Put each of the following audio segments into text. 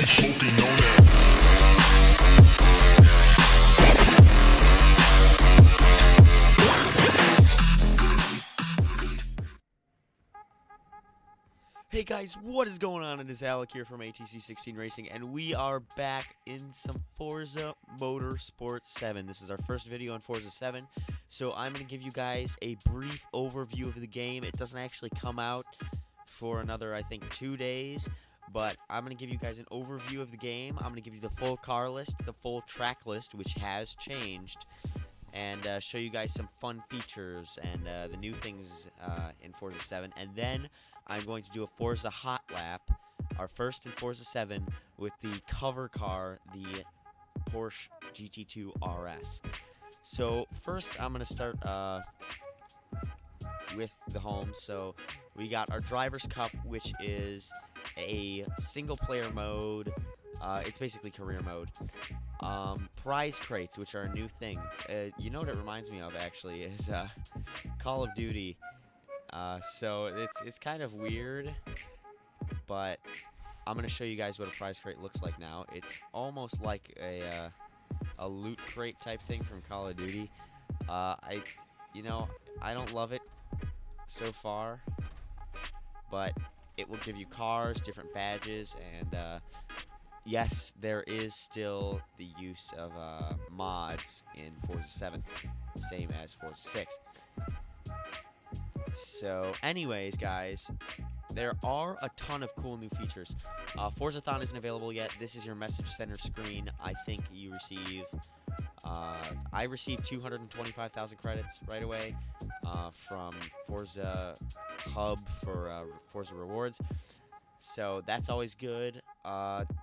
smoking on that. Hey guys, what is going on? It is Alec here from ATC 16 Racing, and we are back in some Forza Motorsport 7. This is our first video on Forza 7, so I'm going to give you guys a brief overview of the game. It doesn't actually come out for another, I think, 2 days, but I'm going to give you guys an overview of the game. I'm going to give you the full car list, the full track list, which has changed, and show you guys some fun features and the new things in Forza 7, and then I'm going to do a Forza Hot Lap, our first in Forza 7, with the cover car, the Porsche GT2 RS. So first I'm going to start with the home. So we got our Driver's Cup, which is a single-player mode. It's basically career mode. Prize crates, which are a new thing. You know what it reminds me of, actually, is Call of Duty. So it's kind of weird, but I'm gonna show you guys what a prize crate looks like now. It's almost like a loot crate type thing from Call of Duty. I don't love it so far, but it will give you cars, different badges, and yes, there is still the use of mods in Forza 7, same as Forza 6. So, anyways, guys, there are a ton of cool new features. Forzathon isn't available yet. This is your message center screen. I think you receive, I received 225,000 credits right away from Forza Hub for Forza Rewards. So, that's always good.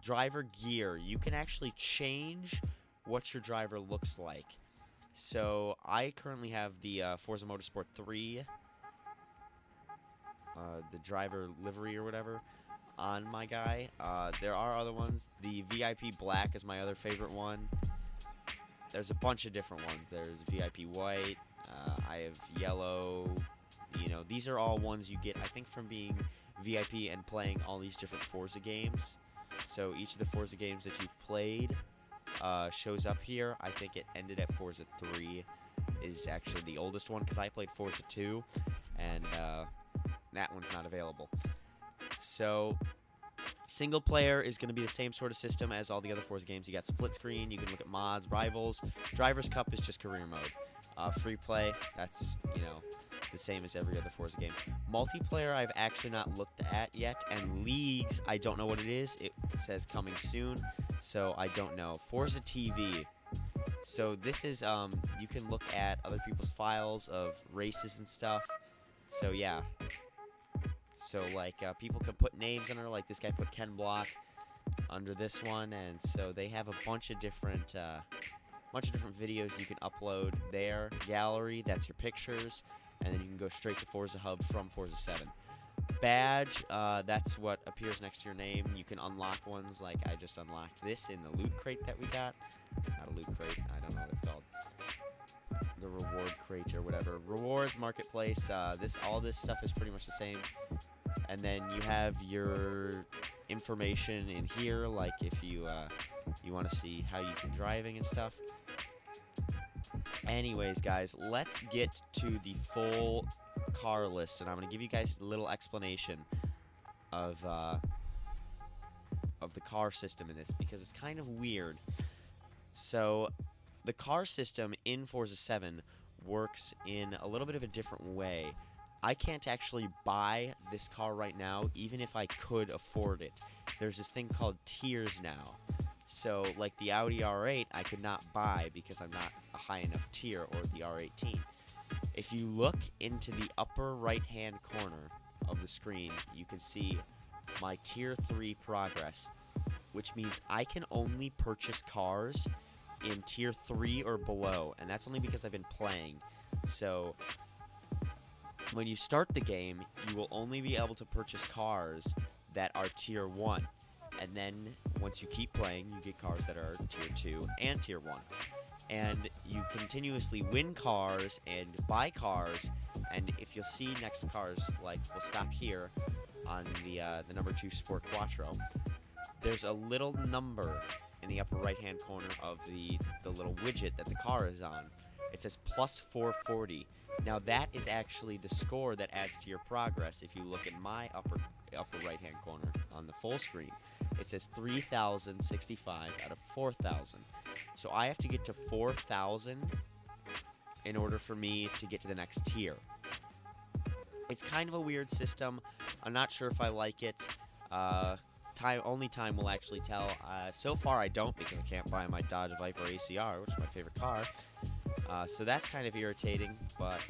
Driver gear. You can actually change what your driver looks like. So, I currently have the Forza Motorsport 3 the driver livery or whatever on my guy. There are other ones. The VIP Black is my other favorite one. There's a bunch of different ones. There's VIP White. I have Yellow. You know, these are all ones you get, I think, from being VIP and playing all these different Forza games. So each of the Forza games that you've played shows up here. I think it ended at Forza 3 is actually the oldest one, because I played Forza 2, and that one's not available. So single player is going to be the same sort of system as all the other Forza games. You got split screen, you can look at mods, rivals. Driver's Cup is just career mode. Free play, that's, the same as every other Forza game. Multiplayer I've actually not looked at yet, and leagues, I don't know what it is. It says coming soon, so I don't know. Forza TV. So this is, you can look at other people's files of races and stuff. So yeah. So like people can put names under, like this guy put Ken Block under this one, and so they have a bunch of different videos you can upload there. Gallery, that's your pictures, and then you can go straight to Forza Hub from Forza 7. Badge, that's what appears next to your name. You can unlock ones, like I just unlocked this in the loot crate that we got. Not a loot crate, I don't know what it's called. The reward crate or whatever. Rewards, marketplace, all this stuff is pretty much the same. And then you have your information in here, like if you want to see how you've been driving and stuff. Anyways, guys, let's get to the full car list, and I'm going to give you guys a little explanation of the car system in this, because it's kind of weird. So the car system in Forza 7 works in a little bit of a different way. I can't actually buy this car right now, even if I could afford it. There's this thing called tiers now. So, like the Audi R8, I could not buy because I'm not a high enough tier, or the R18. If you look into the upper right-hand corner of the screen, you can see my Tier 3 progress, which means I can only purchase cars in Tier 3 or below, and that's only because I've been playing. So when you start the game, you will only be able to purchase cars that are Tier 1. And then once you keep playing, you get cars that are Tier 2 and Tier 1. And you continuously win cars and buy cars, and if you'll see next to cars, like we'll stop here on the number 2 Sport Quattro, there's a little number in the upper right-hand corner of the little widget that the car is on. It says plus 440. Now that is actually the score that adds to your progress. If you look at my upper right-hand corner on the full screen, it says 3,065 out of 4,000. So I have to get to 4,000 in order for me to get to the next tier. It's kind of a weird system. I'm not sure if I like it. Only time will actually tell. So far I don't, because I can't buy my Dodge Viper ACR, which is my favorite car. So that's kind of irritating, but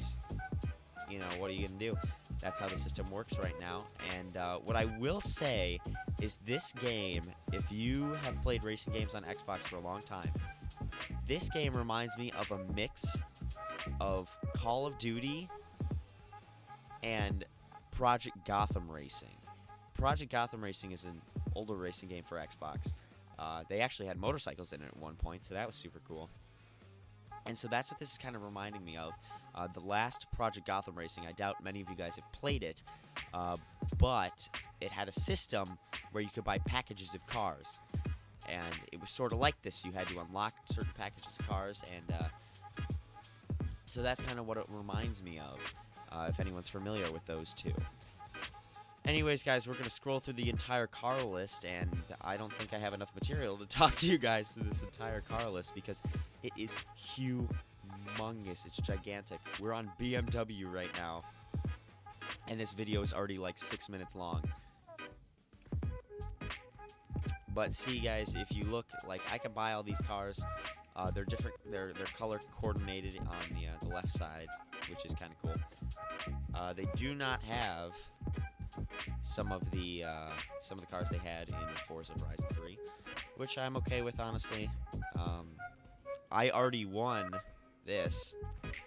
you know, what are you gonna do? That's how the system works right now. And what I will say is this game, if you have played racing games on Xbox for a long time, this game reminds me of a mix of Call of Duty and Project Gotham Racing. Project Gotham Racing is an older racing game for Xbox. They actually had motorcycles in it at one point, so that was super cool. And so that's what this is kind of reminding me of. The last Project Gotham Racing, I doubt many of you guys have played it, but it had a system where you could buy packages of cars. And it was sort of like this. You had to unlock certain packages of cars, and so that's kind of what it reminds me of, if anyone's familiar with those two. Anyways, guys, we're going to scroll through the entire car list, and I don't think I have enough material to talk to you guys through this entire car list because it is humongous. It's gigantic. We're on BMW right now, and this video is already like 6 minutes long. But see, guys, if you look, like, I can buy all these cars. They're different. They're color coordinated on the left side, which is kind of cool. They do not have some of the cars they had in Forza Horizon 3, which I'm okay with, honestly. I already won this.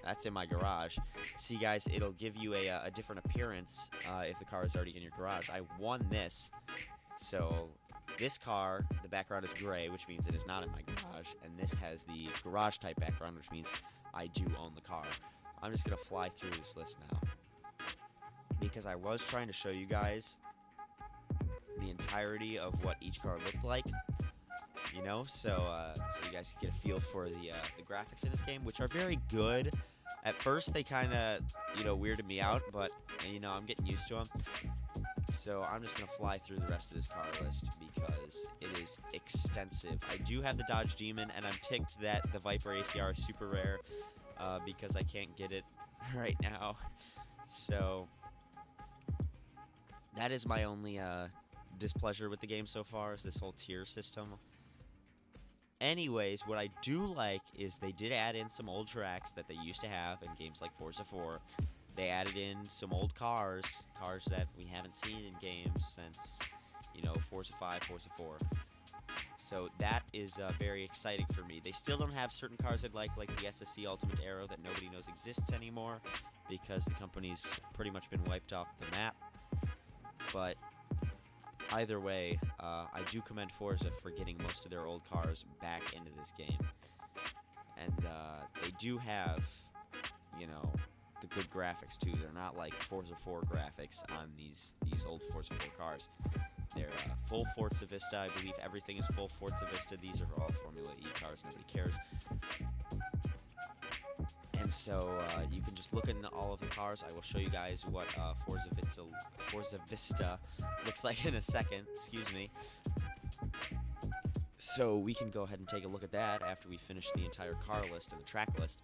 That's in my garage. See, guys, it'll give you a different appearance if the car is already in your garage. I won this, so this car, the background is gray, which means it is not in my garage, and this has the garage type background, which means I do own the car. I'm just gonna fly through this list now, because I was trying to show you guys the entirety of what each car looked like, you know, so you guys can get a feel for the graphics in this game, which are very good. At first, they kind of, you know, weirded me out, but, you know, I'm getting used to them. So I'm just going to fly through the rest of this car list because it is extensive. I do have the Dodge Demon, and I'm ticked that the Viper ACR is super rare because I can't get it right now. So that is my only displeasure with the game so far, is this whole tier system. Anyways, what I do like is they did add in some old tracks that they used to have in games like Forza 4. They added in some old cars that we haven't seen in games since, you know, Forza 5, Forza 4. So that is very exciting for me. They still don't have certain cars I'd like the SSC Ultimate Aero that nobody knows exists anymore because the company's pretty much been wiped off the map. But either way, I do commend Forza for getting most of their old cars back into this game. And they do have, you know, the good graphics too. They're not like Forza 4 graphics on these old Forza 4 cars. They're full Forza Vista. I believe everything is full Forza Vista. These are all Formula E cars. Nobody cares. And so you can just look in all of the cars. I will show you guys what Forza Vista looks like in a second. Excuse me. So we can go ahead and take a look at that after we finish the entire car list and the track list.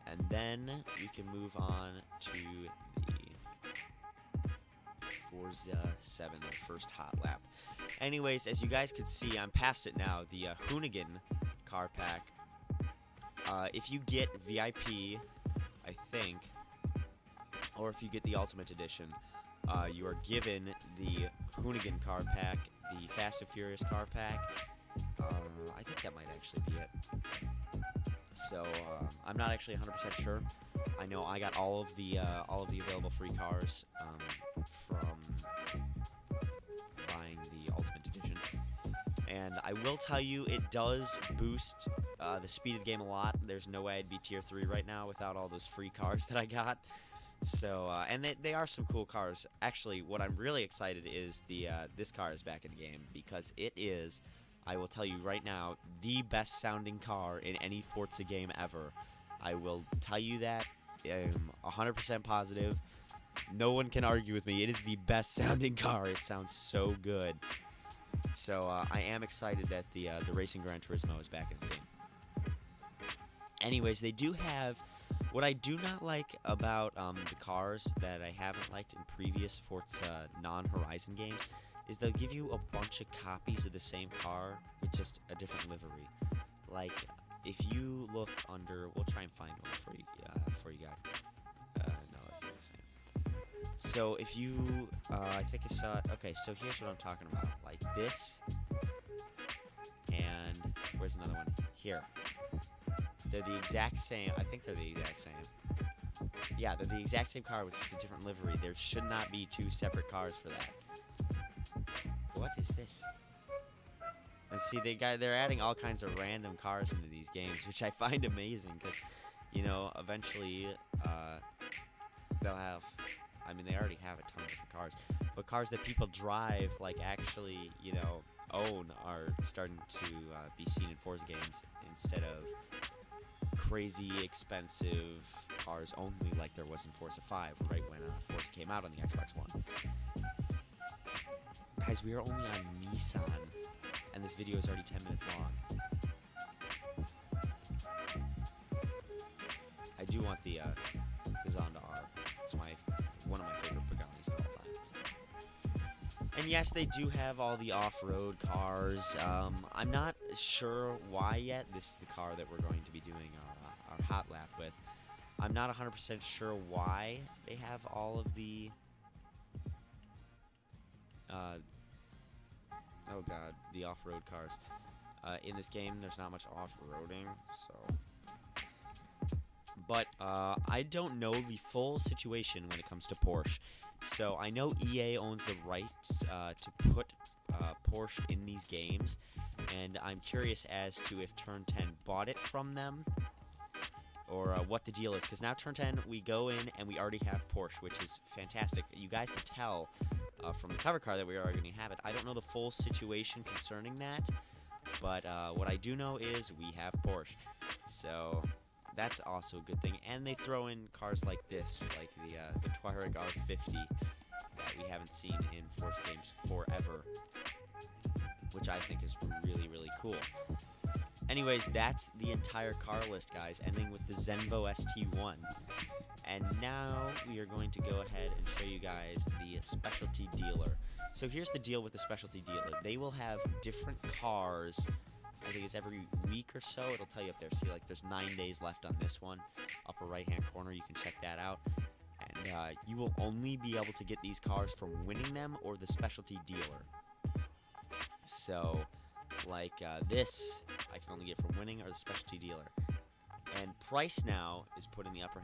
And then we can move on to the Forza 7, the first hot lap. Anyways, as you guys can see, I'm past it now, the Hoonigan car pack. If you get VIP, I think, or if you get the Ultimate Edition, you are given the Hoonigan car pack, the Fast and Furious car pack. I think that might actually be it. So I'm not actually 100% sure. I know I got all of the available free cars from buying the Ultimate Edition, and I will tell you it does boost the speed of the game a lot. There's no way I'd be tier 3 right now without all those free cars that I got. So, and they are some cool cars. Actually, what I'm really excited is this car is back in the game because it is, I will tell you right now, the best sounding car in any Forza game ever. I will tell you that. I'm 100% positive. No one can argue with me. It is the best sounding car. It sounds so good. So I am excited that the Racing Gran Turismo is back in this game. Anyways, they do have. What I do not like about the cars that I haven't liked in previous Forza non-Horizon games is they'll give you a bunch of copies of the same car with just a different livery. Like, if you look under, we'll try and find one for you guys. No, that's not the same. So if you, I think I saw it. Okay, so here's what I'm talking about. Like this, and where's another one? Here. They're the exact same. I think they're the exact same. Yeah, they're the exact same car with just a different livery. There should not be two separate cars for that. What is this? And see, they're adding all kinds of random cars into these games, which I find amazing because, you know, eventually they'll have. I mean, they already have a ton of different cars, but cars that people drive, like actually, you know, own, are starting to be seen in Forza games instead of crazy expensive cars only like there was in Forza 5 right when Forza came out on the Xbox One. Guys, we are only on Nissan, and this video is already 10 minutes long. I do want the Zonda R. It's one of my favorite Pagani's of all time. And yes, they do have all the off-road cars. I'm not sure why yet. This is the car that we're going to be doing our hot lap with. I'm not 100% sure why they have all of the oh god, the off-road cars. In this game, there's not much off-roading, so. But I don't know the full situation when it comes to Porsche. So I know EA owns the rights to put Porsche in these games, and I'm curious as to if Turn 10 bought it from them, or what the deal is. Because now Turn 10, we go in and we already have Porsche, which is fantastic. You guys can tell from the cover car that we are going to have it. I don't know the full situation concerning that, but what I do know is we have Porsche. So that's also a good thing. And they throw in cars like this, like the Touareg R50 that we haven't seen in Forza games forever, which I think is really, really cool. Anyways, that's the entire car list, guys, ending with the Zenvo ST1. And now we are going to go ahead and show you guys the specialty dealer. So here's the deal with the specialty dealer. They will have different cars. I think it's every week or so. It'll tell you up there. See, like, there's 9 days left on this one. Upper right-hand corner, you can check that out. And you will only be able to get these cars from winning them or the specialty dealer. So, like this, I can only get from winning or the specialty dealer. And price now is put in the upper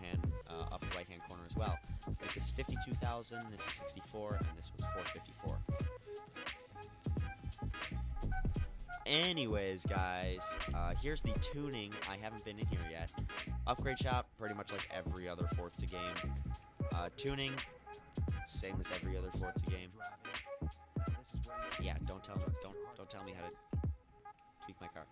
right-hand corner as well. Like this is 52,000, this is 64, and this was 454. Anyways, guys, here's the tuning. I haven't been in here yet. Upgrade shop, pretty much like every other Forza game. Tuning, same as every other Forza game. Yeah, don't tell me how to tweak my car.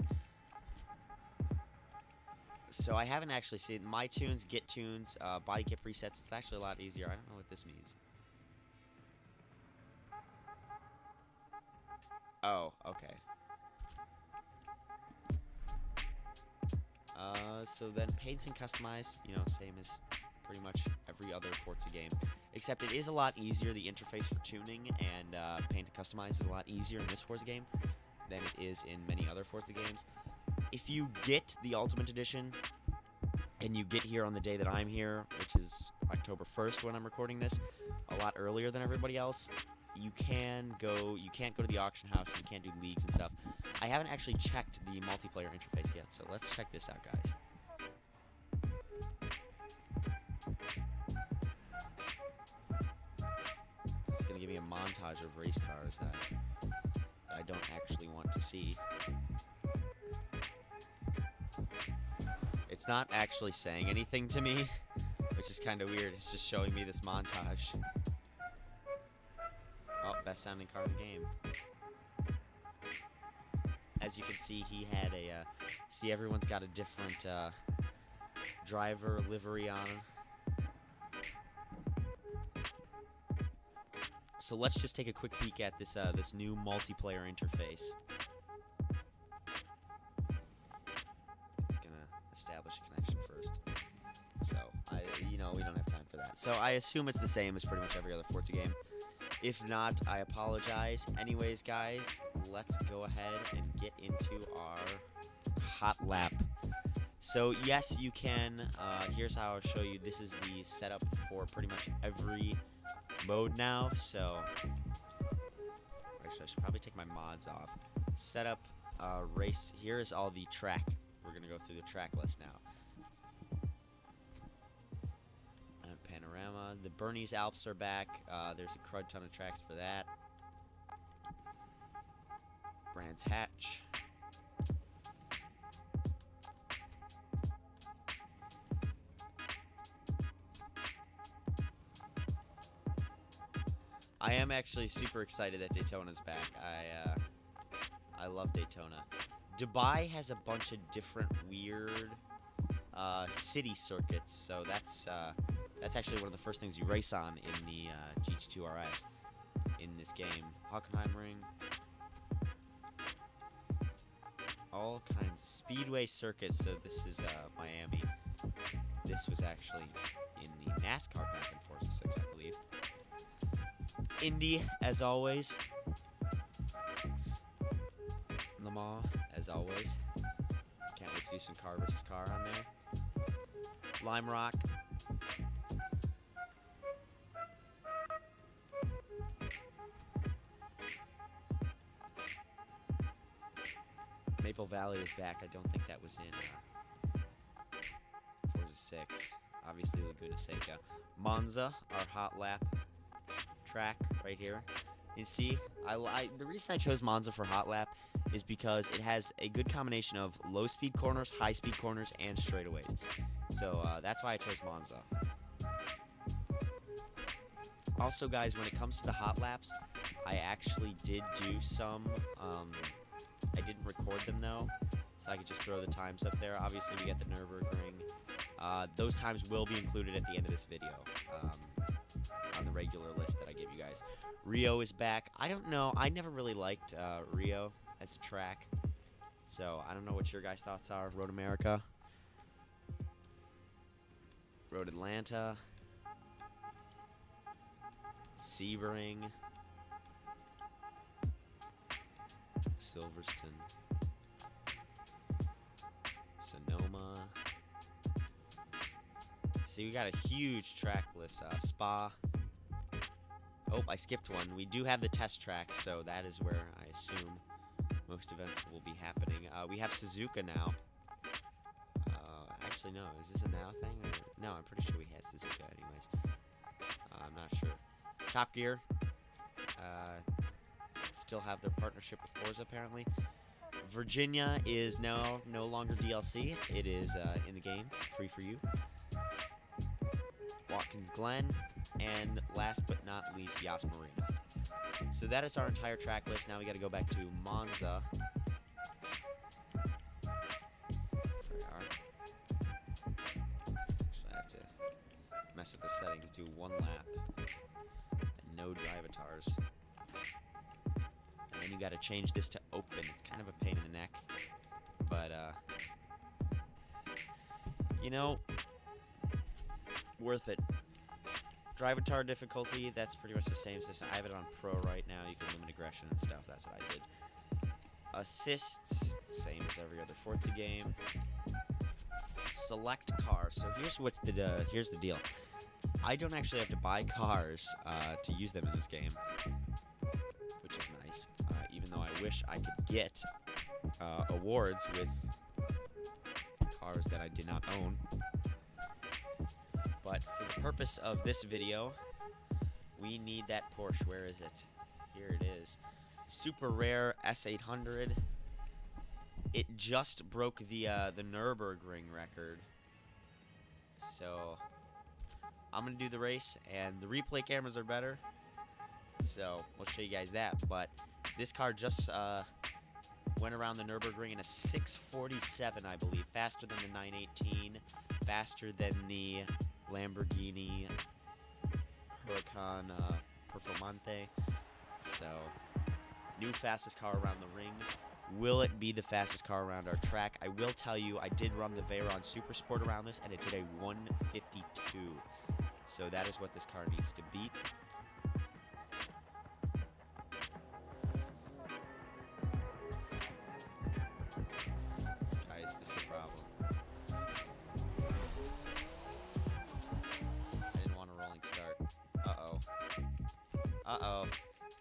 So I haven't actually seen my tunes, get tunes, body kit presets. It's actually a lot easier. I don't know what this means. Oh, okay. So then paints and customize, you know, same as pretty much every other Forza game. Except it is a lot easier. The interface for tuning and paint and customize is a lot easier in this Forza game than it is in many other Forza games. If you get the Ultimate Edition and you get here on the day that I'm here, which is October 1st when I'm recording this, a lot earlier than everybody else, you can't go to the auction house and you can't do leagues and stuff. I haven't actually checked the multiplayer interface yet, so let's check this out, guys. It's going to give me a montage of race cars that I don't actually want to see. It's not actually saying anything to me, which which is kind of weird. It's just showing me this montage. Oh, best sounding car in the game. As you can see, he had a, see, everyone's got a different driver livery on him. So let's just take a quick peek at this this new multiplayer interface. It's gonna establish a connection first. So you know, we don't have time for that. So I assume it's the same as pretty much every other Forza game. If not, I apologize. Anyways, guys, let's go ahead and get into our hot lap. So yes, you can. Here's how I'll show you. This is the setup for pretty much every mode now. So actually, I should probably take my mods off. Setup, race. Here's all the track. We're gonna go through the track list now. And panorama. The Bernese Alps are back. There's a crud ton of tracks for that. Brands Hatch. I am actually super excited that Daytona's back. I love Daytona. Dubai has a bunch of different weird city circuits, so that's actually one of the first things you race on in the GT2 RS in this game. Hockenheimring, all kinds of speedway circuits. So this is Miami. This was actually in the NASCAR back in Forza 6, I believe. Indy, as always. Le Mans, as always. Can't wait to do some car versus car on there. Lime Rock. Maple Valley is back. I don't think that was in Forza 6. Obviously, Laguna Seca. Monza, our hot lap track right here. You see, the reason I chose Monza for hot lap is because it has a good combination of low speed corners, high speed corners, and straightaways. So that's why I chose Monza. Also, guys, when it comes to the hot laps, I actually did do some. I didn't record them though, so I could just throw the times up there. Obviously, we get the Nürburgring. Those times will be included at the end of this video. On the regular list that I give you guys. Rio is back. I don't know. I never really liked Rio as a track. So I don't know what your guys' thoughts are. Road America. Road Atlanta. Sebring. Silverstone. Sonoma. So we got a huge track list. Spa. Oh, I skipped one. We do have the test track, so that is where I assume most events will be happening. We have Suzuka now. Actually, no. Is this a now thing? Or? No, I'm pretty sure we had Suzuka anyways. I'm not sure. Top Gear. Still have their partnership with Forza, apparently. Virginia is now no longer DLC. It is in the game, free for you. Watkins Glen, and last but not least, Yas Marina. So that is our entire track list. Now we got to go back to Monza. There we are. Actually, I have to mess with the settings. Do one lap and no drive avatars. And then you got to change this to open. It's kind of a pain in the neck, but you know, worth it. Drivatar difficulty, that's pretty much the same system. I have it on Pro right now. You can limit aggression and stuff. That's what I did. Assists, same as every other Forza game. Select car. So here's what here's the deal. I don't actually have to buy cars to use them in this game, which is nice. Even though I wish I could get awards with cars that I did not own. But for the purpose of this video, we need that Porsche. Where is it? Here it is. Super rare S800. It just broke the Nürburgring record. So I'm going to do the race, and the replay cameras are better, so we'll show you guys that. But this car just went around the Nürburgring in a 6:47, I believe. Faster than the 918, faster than the Lamborghini Huracan Performante. So, new fastest car around the ring. Will it be the fastest car around our track? I will tell you, I did run the Veyron Super Sport around this, and it did a 152. So that is what this car needs to beat. Guys, this is the problem. I didn't want a rolling start. Uh-oh. Uh-oh.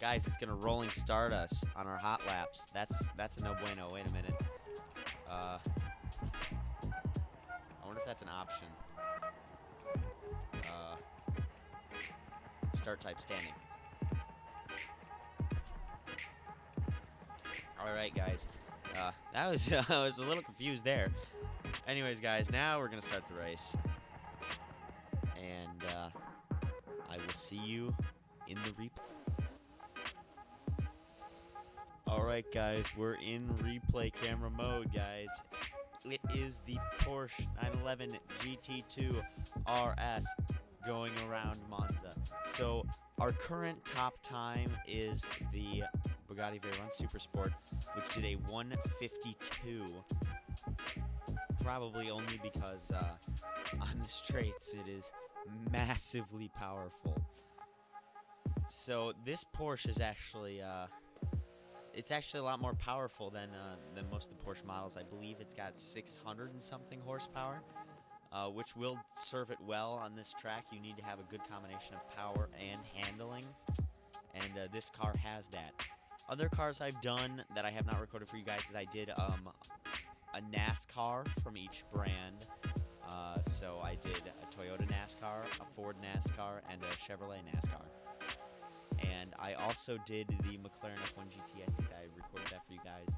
Guys, it's gonna rolling start us on our hot laps. That's a no bueno. Wait a minute. I wonder if that's an option. Start type standing. All right, guys. That was I was a little confused there. Anyways, guys, now we're gonna start the race, and I will see you in the replay. Alright guys, we're in replay camera mode, guys. It is the Porsche 911 GT2 RS going around Monza. So our current top time is the Bugatti Veyron Super Sport, which did a 152. Probably only because on the straights it is massively powerful. So this Porsche is actually it's actually a lot more powerful than most of the Porsche models. I believe it's got 600 and something horsepower, which will serve it well on this track. You need to have a good combination of power and handling, and this car has that. Other cars I've done that I have not recorded for you guys is I did a NASCAR from each brand. So I did a Toyota NASCAR, a Ford NASCAR, and a Chevrolet NASCAR. And I also did the McLaren F1 GT. I think I recorded that for you guys.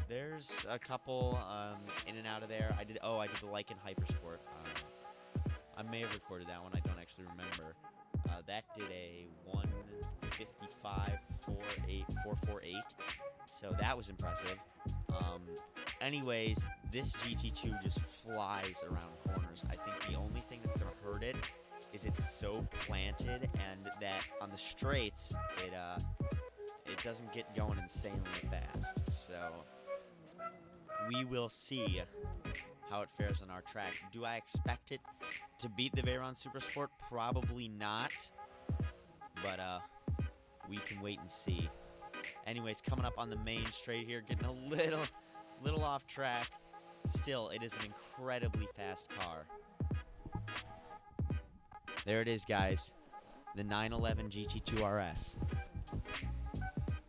There's a couple in and out of there. I did the Lykan Hypersport. I may have recorded that one. I don't actually remember. That did a 155.448. So that was impressive. Anyways, this GT2 just flies around corners. I think the only thing that's going to hurt it is it's so planted, and that on the straights it doesn't get going insanely fast. So we will see how it fares on our track. Do I expect it to beat the Veyron Super Sport? Probably not, but we can wait and see. Anyways, coming up on the main straight here, getting a little off track. Still, it is an incredibly fast car. There it is, guys. The 911 GT2 RS.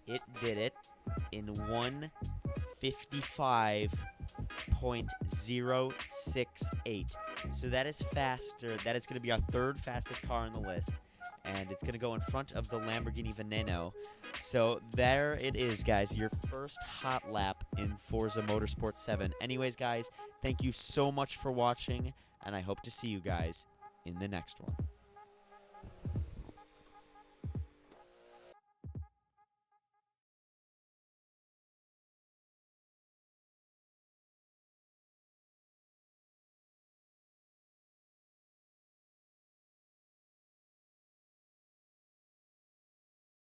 It did it in 155.068. So that is faster. That is going to be our third fastest car on the list. And it's going to go in front of the Lamborghini Veneno. So there it is, guys. Your first hot lap in Forza Motorsport 7. Anyways, guys, thank you so much for watching. And I hope to see you guys in the next one.